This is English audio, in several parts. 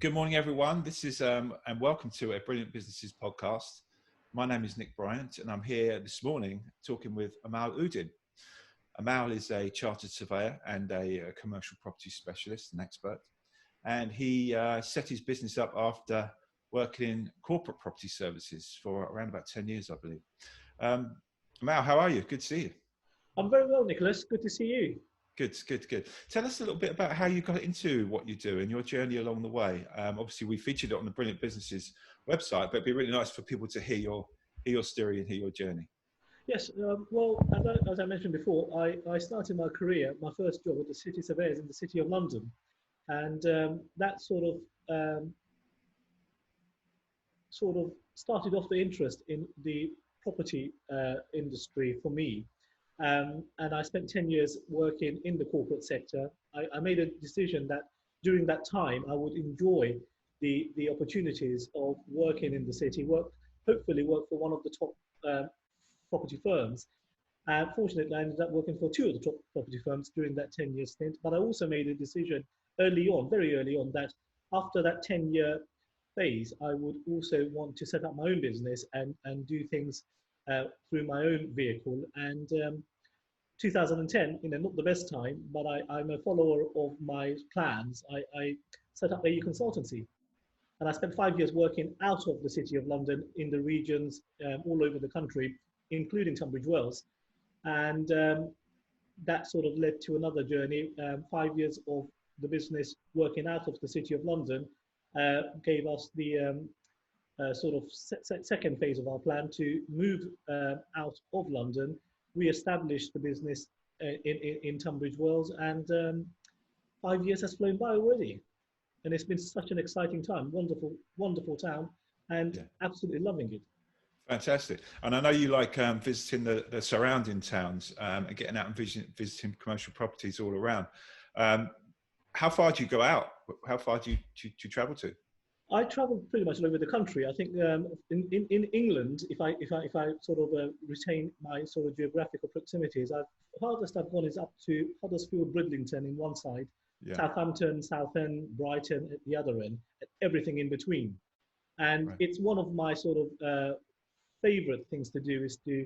Good morning, everyone. This is and welcome to a Brilliant Businesses podcast. My name is Nick Bryant, and I'm here this morning talking with Amal Uddin. Amal is a chartered surveyor and a commercial property specialist and expert, and he set his business up after working in corporate property services for around about 10 years, I believe. Amal, how are you? Good to see you. I'm very well, Nicholas. Good to see you. Good. Tell us a little bit about how you got into what you do and your journey along the way. Obviously, we featured it on the Brilliant Businesses website, but it'd be really nice for people to hear your story and hear your journey. Yes, well, as I mentioned before, I started my career, my first job with the City Surveyors in the City of London. And that sort of started off the interest in the property industry for me. And I spent 10 years working in the corporate sector. I made a decision that during that time I would enjoy the opportunities of working in the city, hopefully work for one of the top property firms. And fortunately, I ended up working for two of the top property firms during that 10-year stint. But I also made a decision very early on, that after that 10-year phase, I would also want to set up my own business and do things through my own vehicle. And 2010, not the best time, but I'm a follower of my plans. I set up a consultancy, and I spent 5 years working out of the City of London in the regions all over the country, including Tunbridge Wells. And that sort of led to another journey. 5 years of the business working out of the City of London gave us the sort of second phase of our plan to move out of London, re-establish the business in Tunbridge Wells, and 5 years has flown by already. And it's been such an exciting time, wonderful town, and absolutely loving it. Fantastic. And I know you like visiting the surrounding towns and getting out and visiting commercial properties all around. How far do you go out? How far do you travel to? I travel pretty much all over the country. I think in England, if I sort of retain my sort of geographical proximities, farthest I've gone is up to Huddersfield, Bridlington in one side, Southampton, Southend, Brighton at the other end, everything in between. And it's one of my sort of favourite things to do, is to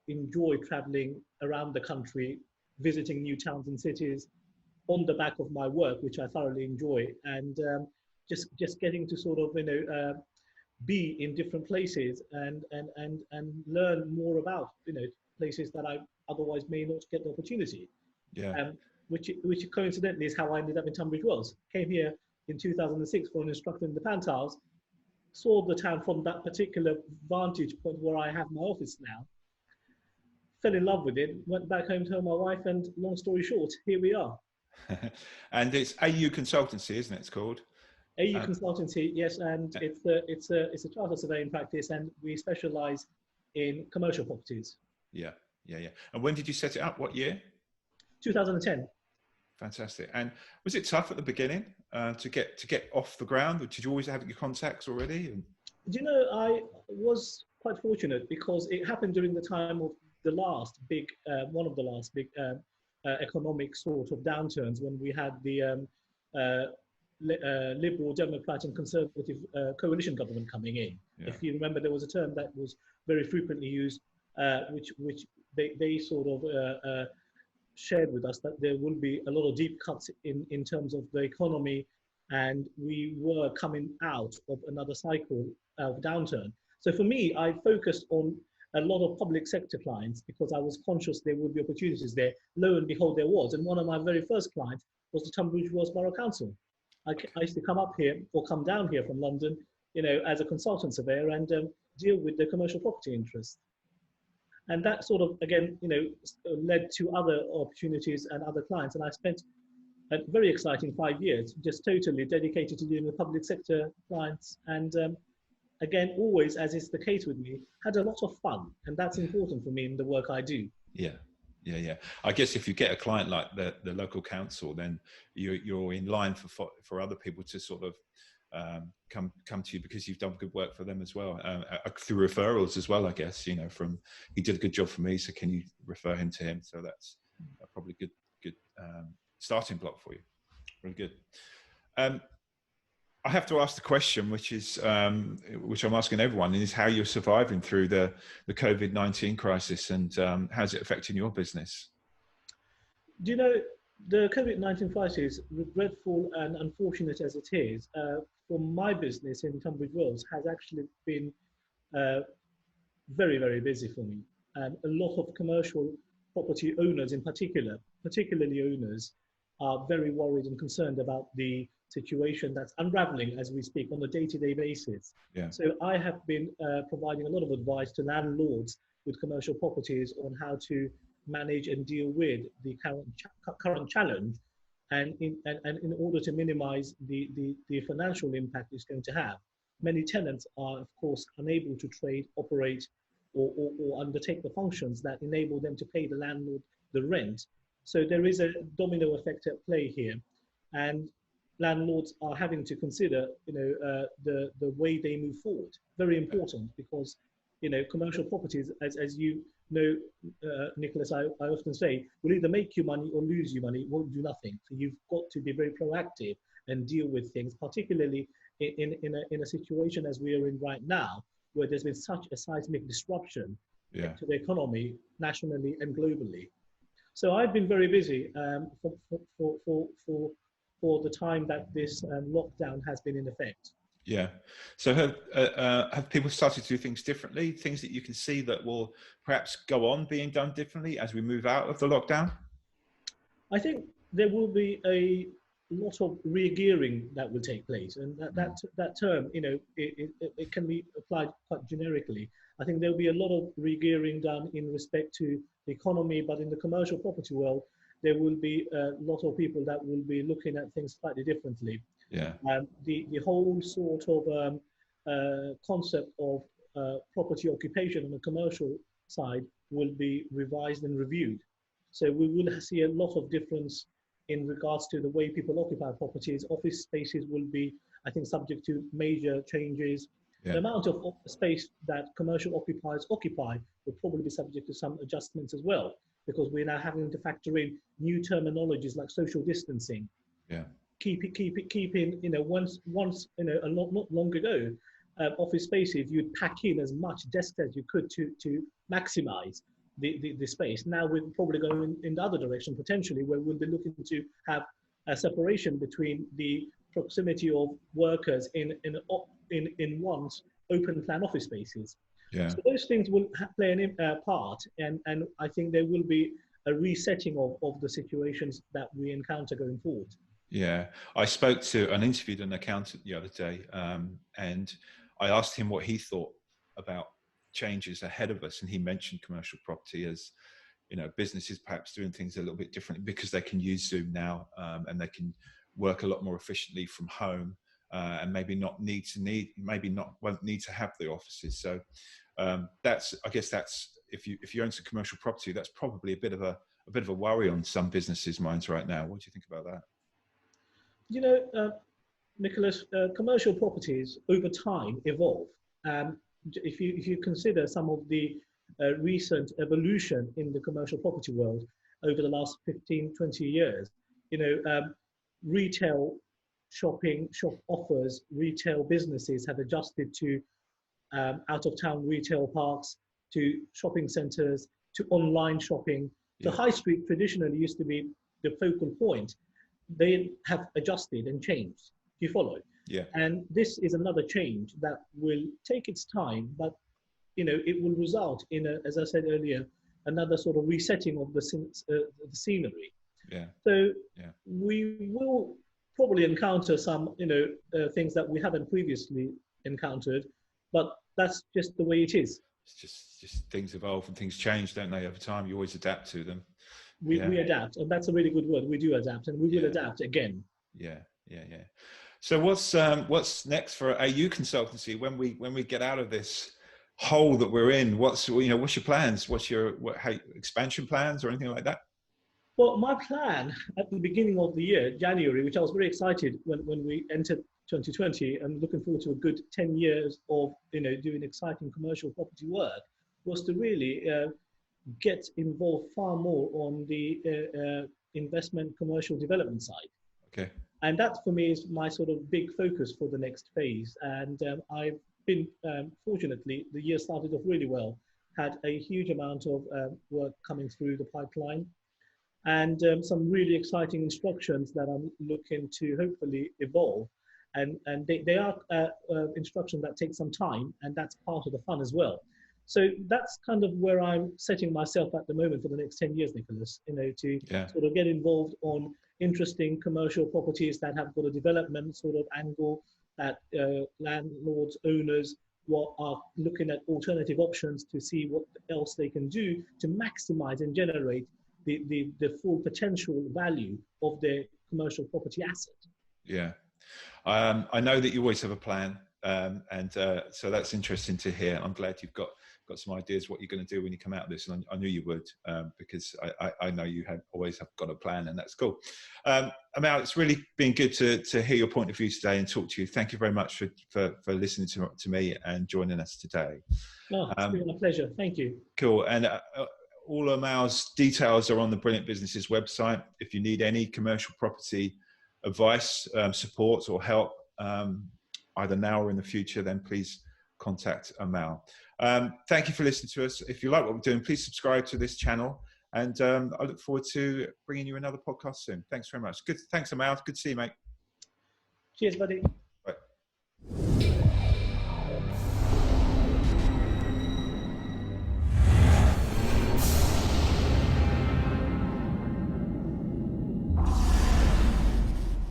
enjoy travelling around the country, visiting new towns and cities on the back of my work, which I thoroughly enjoy. And just getting to sort of be in different places and learn more about places that I otherwise may not get the opportunity. Which coincidentally is how I ended up in Tunbridge Wells. Came here in 2006 for an instructor in the Pantiles, saw the town from that particular vantage point where I have my office now, fell in love with it, went back home, told my wife, and long story short, here we are. And it's AU Consultancy, isn't it? It's called AU Consultancy, yes, and it's a charter surveying practice, and we specialise in commercial properties. Yeah. And when did you set it up? What year? 2010. Fantastic. And was it tough at the beginning to get off the ground? Or did you always have your contacts already? Do you know, I was quite fortunate because it happened during the time of the last big, one of the last big economic sort of downturns, when we had the Liberal, Democrat and Conservative coalition government coming in. If you remember, there was a term that was very frequently used, which they sort of shared with us, that there will be a lot of deep cuts in terms of the economy, and we were coming out of another cycle of downturn. So for me, I focused on a lot of public sector clients because I was conscious there would be opportunities there. Lo and behold, there was. And one of my very first clients was the Tunbridge Wells Borough Council. I used to come up here or come down here from London, as a consultant surveyor, and deal with the commercial property interests. And that sort of, again, led to other opportunities and other clients. And I spent a very exciting 5 years just totally dedicated to dealing with public sector clients. And again, always, as is the case with me, had a lot of fun. And that's important for me in the work I do. Yeah. I guess if you get a client like the local council, then you're in line for other people to sort of come to you because you've done good work for them as well, through referrals as well, I guess. From he did a good job for me, so can you refer him to him? So that's probably good starting block for you. Really good. I have to ask the question, which I'm asking everyone, is how you're surviving through the COVID-19 crisis, and how's it affecting your business? Do you know, the COVID-19 crisis, regretful and unfortunate as it is, for my business in Tunbridge Wells has actually been uh, very, very busy for me. And a lot of commercial property owners in particular, particularly owners, are very worried and concerned about the situation that's unraveling as we speak on a day-to-day basis. Yeah, So I have been providing a lot of advice to landlords with commercial properties on how to manage and deal with the current challenge, and in order to minimize the financial impact it's going to have. Many tenants are, of course, unable to trade, operate, or undertake the functions that enable them to pay the landlord the rent. So there is a domino effect at play here, and landlords are having to consider, the way they move forward. Very important, because commercial properties, as you know, Nicholas, I often say, will either make you money or lose you money. It won't do nothing. So you've got to be very proactive and deal with things, particularly in a situation as we are in right now, where there's been such a seismic disruption yeah. to the economy nationally and globally. So I've been very busy for the time that this lockdown has been in effect. Yeah. So have people started to do things differently? Things that you can see that will perhaps go on being done differently as we move out of the lockdown? I think there will be a lot of re-gearing that will take place, and that term, it can be applied quite generically. I think there will be a lot of re-gearing done in respect to the economy, but in the commercial property world, there will be a lot of people that will be looking at things slightly differently. Yeah. The whole sort of concept of property occupation on the commercial side will be revised and reviewed. So we will see a lot of difference in regards to the way people occupy properties. Office spaces will be, I think, subject to major changes. Yeah. The amount of space that commercial occupiers occupy will probably be subject to some adjustments as well, because we're now having to factor in new terminologies like social distancing. Yeah. Keeping, once, not long ago, office spaces, you'd pack in as much desk as you could to maximize the space. Now we're probably going in the other direction, potentially, where we'll be looking to have a separation between the proximity of workers in one's open plan office spaces. Yeah. So those things will play a part, and I think there will be a resetting of the situations that we encounter going forward. Yeah, I spoke to and interviewed an accountant the other day, and I asked him what he thought about changes ahead of us, and he mentioned commercial property as, businesses perhaps doing things a little bit differently because they can use Zoom now, and they can work a lot more efficiently from home, and won't need to have the offices. So I guess that's if you own some commercial property, that's probably a bit of a worry on some businesses' minds right now. What do you think about that? Nicholas, commercial properties over time evolve. If you consider some of the recent evolution in the commercial property world over the last 15, 20 years, retail shop offers, retail businesses have adjusted to out-of-town retail parks, to shopping centres, to online shopping. The high street traditionally used to be the focal point. They have adjusted and changed. Do you follow? Yeah. And this is another change that will take its time, but it will result in, as I said earlier, another sort of resetting of the scenery. Yeah. So we will probably encounter some, things that we haven't previously encountered, but that's just the way it is. It's just things evolve and things change, don't they? Over time, you always adapt to them. We adapt, and that's a really good word. We do adapt, and we will adapt again. Yeah. So what's next for AU Consultancy when we get out of this hole that we're in? What's your plans? What's your expansion plans or anything like that? Well, my plan at the beginning of the year, January, which I was very excited when we entered 2020, and looking forward to a good 10 years of doing exciting commercial property work, was to really get involved far more on the investment commercial development side. Okay. And that for me is my sort of big focus for the next phase. And I've been, fortunately, the year started off really well, had a huge amount of work coming through the pipeline, and some really exciting instructions that I'm looking to hopefully evolve. And they are instructions that take some time, and that's part of the fun as well. So that's kind of where I'm setting myself at the moment for the next 10 years, Nicholas, to Yeah. sort of get involved on interesting commercial properties that have got a development sort of angle, that landlords, owners, what are looking at alternative options to see what else they can do to maximize and generate the full potential value of their commercial property asset. Yeah. I know that you always have a plan, and so that's interesting to hear. I'm glad you've got some ideas what you're going to do when you come out of this, and I knew you would, because I know you always have got a plan, and that's cool. Amal, it's really been good to hear your point of view today and talk to you. Thank you very much for listening to me and joining us today. No, it's been a pleasure. Thank you. Cool. And all Amal's details are on the Brilliant Businesses website. If you need any commercial property advice, support or help, either now or in the future, then please contact Amal. Thank you for listening to us. If you like what we're doing, please subscribe to this channel, and I look forward to bringing you another podcast soon. Thanks very much. Good. Thanks, Amal. Good to see you, mate. Cheers, buddy.